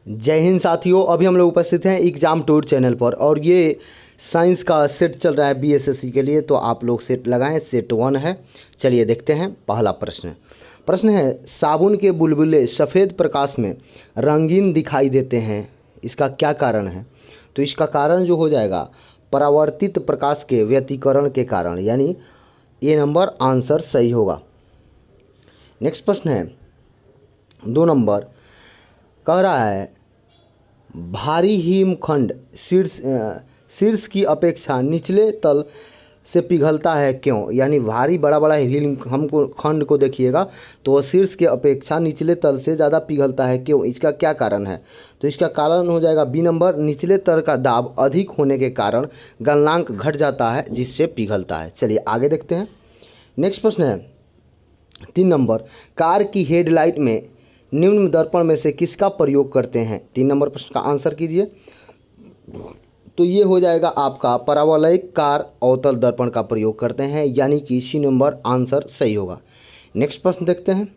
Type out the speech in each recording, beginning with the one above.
जय हिंद साथियों, अभी हम लोग उपस्थित हैं एग्ज़ाम टूर चैनल पर और ये साइंस का सेट चल रहा है बीएसएससी के लिए। तो आप लोग सेट लगाएं, सेट 1 है। चलिए देखते हैं पहला प्रश्न है साबुन के बुलबुले सफ़ेद प्रकाश में रंगीन दिखाई देते हैं, इसका क्या कारण है? तो इसका कारण जो हो जाएगा परावर्तित प्रकाश के व्यतिकरण के कारण, यानी ये नंबर आंसर सही होगा। नेक्स्ट प्रश्न है 2 नंबर, कह रहा है भारी हिमखंड शीर्ष की अपेक्षा निचले तल से पिघलता है क्यों? यानी भारी बड़ा खंड को देखिएगा तो वह शीर्ष की अपेक्षा निचले तल से ज़्यादा पिघलता है क्यों? इसका क्या कारण है? तो इसका कारण हो जाएगा बी नंबर, निचले तल का दाब अधिक होने के कारण गलनांक घट जाता है जिससे पिघलता है। चलिए आगे देखते हैं। नेक्स्ट प्रश्न है 3 नंबर, कार की हेडलाइट में निम्न दर्पण में से किसका प्रयोग करते हैं? 3 नंबर प्रश्न का आंसर कीजिए। तो ये हो जाएगा आपका परावलयिक कार अवतल दर्पण का प्रयोग करते हैं, यानी कि सी नंबर आंसर सही होगा। नेक्स्ट प्रश्न देखते हैं।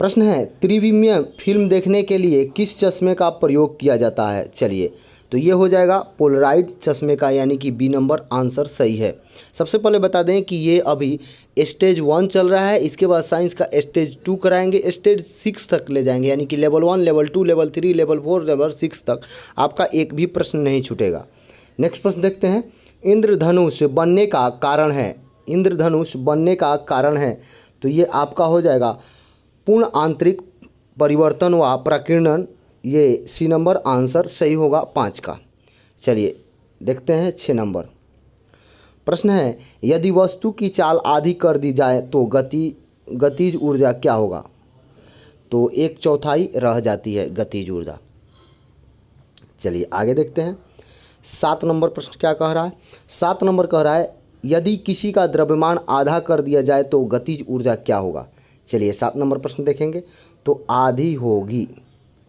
प्रश्न है त्रिविमीय फिल्म देखने के लिए किस चश्मे का प्रयोग किया जाता है? चलिए तो ये हो जाएगा पोलराइड चश्मे का, यानी कि बी नंबर आंसर सही है। सबसे पहले बता दें कि ये अभी स्टेज 1 चल रहा है, इसके बाद साइंस का स्टेज 2 कराएंगे, स्टेज 6 तक ले जाएंगे, यानी कि level 1, level 2, level 3, level 4, level 6 तक आपका एक भी प्रश्न नहीं छूटेगा। नेक्स्ट प्रश्न देखते हैं। इंद्रधनुष बनने का कारण है, इंद्रधनुष बनने का कारण है तो ये आपका हो जाएगा पूर्ण आंतरिक परिवर्तन व प्रकीर्णन, ये सी नंबर आंसर सही होगा 5 का। चलिए देखते हैं 6 नंबर। प्रश्न है यदि वस्तु की चाल आधी कर दी जाए तो गतिज ऊर्जा क्या होगा? तो 1/4 रह जाती है गतिज ऊर्जा। चलिए आगे देखते हैं। 7 नंबर प्रश्न क्या कह रहा है? 7 नंबर कह रहा है यदि किसी का द्रव्यमान आधा कर दिया जाए तो गतिज ऊर्जा क्या होगा? चलिए 7 नंबर प्रश्न देखेंगे तो आधी होगी।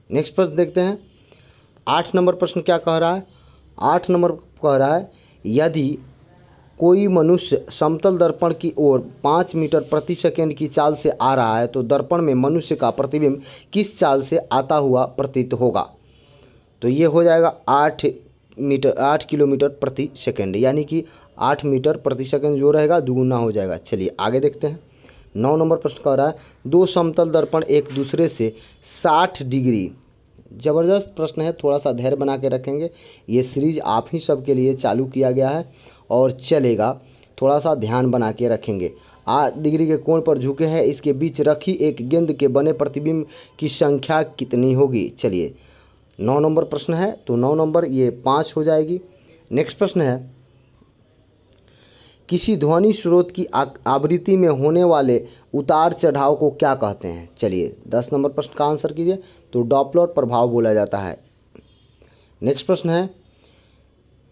नेक्स्ट प्रश्न देखते हैं। 8 नंबर प्रश्न क्या कह रहा है? 8 नंबर कह रहा है यदि कोई मनुष्य समतल दर्पण की ओर 5 मीटर प्रति सेकंड की चाल से आ रहा है तो दर्पण में मनुष्य का प्रतिबिंब किस चाल से आता हुआ प्रतीत होगा? तो ये हो जाएगा 8 किलोमीटर प्रति सेकंड, यानी कि 8 मीटर प्रति सेकंड जो रहेगा दुगुना हो जाएगा। चलिए आगे देखते हैं। 9 नंबर प्रश्न कह रहा है 2 समतल दर्पण एक दूसरे से 60 डिग्री, ज़बरदस्त प्रश्न है, थोड़ा सा धैर्य बना के रखेंगे। ये सीरीज आप ही सब के लिए चालू किया गया है और चलेगा, थोड़ा सा ध्यान बना के रखेंगे। 8 डिग्री के कोण पर झुके हैं, इसके बीच रखी एक गेंद के बने प्रतिबिंब की संख्या कितनी होगी? चलिए 9 नंबर प्रश्न है तो 9 नंबर ये 5 हो जाएगी। नेक्स्ट प्रश्न है किसी ध्वनि स्रोत की आवृत्ति में होने वाले उतार चढ़ाव को क्या कहते हैं? चलिए 10 नंबर प्रश्न का आंसर कीजिए। तो डॉपलर प्रभाव बोला जाता है। नेक्स्ट प्रश्न है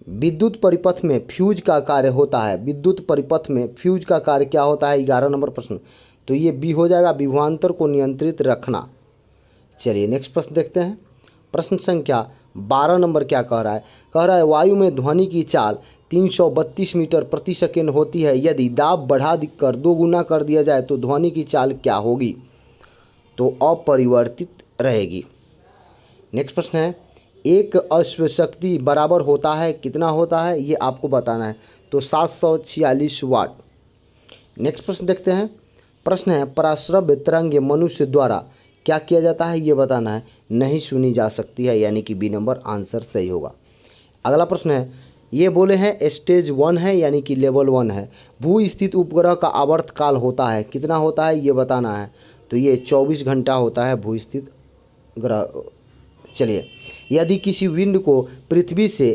विद्युत परिपथ में फ्यूज का कार्य होता है, विद्युत परिपथ में फ्यूज का कार्य क्या होता है? 11 नंबर प्रश्न, तो ये बी हो जाएगा विभवांतर को नियंत्रित रखना। चलिए नेक्स्ट प्रश्न देखते हैं। प्रश्न संख्या 12 नंबर क्या कह रहा है? कह रहा है वायु में ध्वनि की चाल 332 मीटर प्रति सेकंड होती है, यदि दाब बढ़ा कर 2 गुना कर दिया जाए तो ध्वनि की चाल क्या होगी? तो अपरिवर्तित रहेगी। नेक्स्ट प्रश्न है एक अश्व शक्ति बराबर होता है कितना होता है? ये आपको बताना है। तो 746 वाट। नेक्स्ट प्रश्न देखते हैं। प्रश्न है पराश्रव्य तरंग मनुष्य द्वारा क्या किया जाता है? ये बताना है। नहीं सुनी जा सकती है, यानी कि बी नंबर आंसर सही होगा। अगला प्रश्न है ये बोले हैं स्टेज 1 है, यानी कि लेवल 1 है। भू स्थित उपग्रह का आवर्त काल होता है कितना होता है? ये बताना है। तो ये 24 घंटा होता है भू स्थित ग्रह। चलिए यदि किसी विंड को पृथ्वी से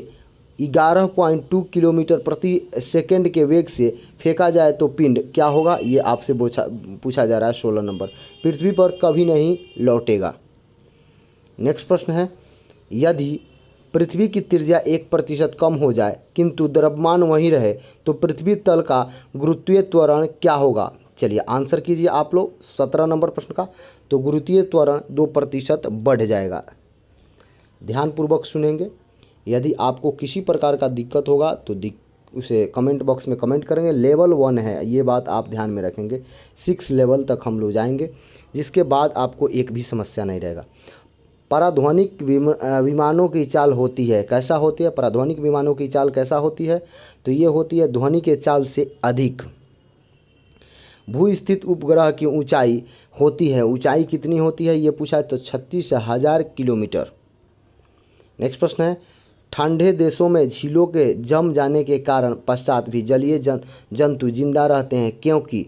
11.2 किलोमीटर प्रति सेकंड के वेग से फेंका जाए तो पिंड क्या होगा? ये आपसे पूछा जा रहा है। 16 नंबर, पृथ्वी पर कभी नहीं लौटेगा। नेक्स्ट प्रश्न है यदि पृथ्वी की त्रिज्या 1% कम हो जाए किंतु द्रव्यमान वहीं रहे तो पृथ्वी तल का गुरुत्वीय त्वरण क्या होगा? चलिए आंसर कीजिए आप लोग 17 नंबर प्रश्न का। तो गुरुत्वीय त्वरण 2% बढ़ जाएगा। ध्यानपूर्वक सुनेंगे। यदि आपको किसी प्रकार का दिक्कत होगा तो उसे कमेंट बॉक्स में कमेंट करेंगे। लेवल 1 है, ये बात आप ध्यान में रखेंगे। 6 लेवल तक हम लोग जाएंगे, जिसके बाद आपको एक भी समस्या नहीं रहेगा। पराध्वनिक विमानों की चाल होती है, कैसा होती है? पराध्वनिक विमानों की चाल कैसा होती है? तो ये होती है ध्वनि के चाल से अधिक। भू स्थित उपग्रह की ऊंचाई होती है, ऊंचाई कितनी होती है ये पूछा है, तो 36,000 किलोमीटर। नेक्स्ट प्रश्न है, ठंडे देशों में झीलों के जम जाने के कारण पश्चात भी जलीय जंतु जिंदा रहते हैं, क्योंकि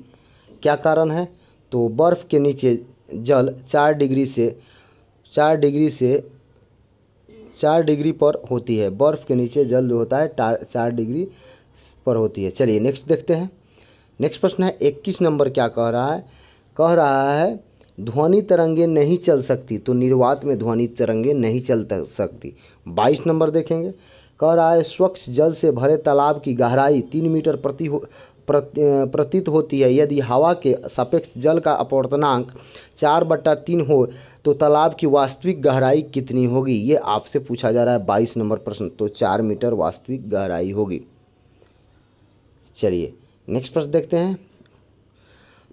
क्या कारण है? तो बर्फ़ के नीचे जल 4 डिग्री पर होती है। बर्फ़ के नीचे जल जो होता है 4 डिग्री पर होती है। चलिए नेक्स्ट देखते हैं। नेक्स्ट प्रश्न है 21 नंबर, क्या कह रहा है? कह रहा है ध्वनि तरंगे नहीं चल सकती, तो निर्वात में ध्वनि तरंगे नहीं चल सकती। 22 नंबर देखेंगे, कह रहा है स्वच्छ जल से भरे तालाब की गहराई 3 मीटर प्रतीत होती है, यदि हवा के सापेक्ष जल का अपवर्तनांक 4/3 हो तो तालाब की वास्तविक गहराई कितनी होगी? ये आपसे पूछा जा रहा है 22 नंबर प्रश्न। तो 4 मीटर वास्तविक गहराई होगी। चलिए नेक्स्ट प्रश्न देखते हैं,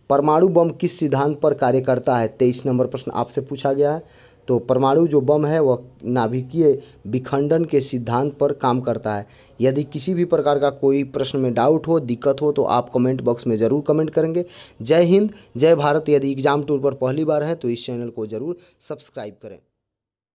परमाणु बम किस सिद्धांत पर कार्य करता है? 23 नंबर प्रश्न आपसे पूछा गया है। तो परमाणु जो बम है वह नाभिकीय विखंडन के सिद्धांत पर काम करता है। यदि किसी भी प्रकार का कोई प्रश्न में डाउट हो, दिक्कत हो, तो आप कमेंट बॉक्स में ज़रूर कमेंट करेंगे। जय हिंद, जय भारत। यदि एग्जाम टूर पर पहली बार है तो इस चैनल को ज़रूर सब्सक्राइब करें।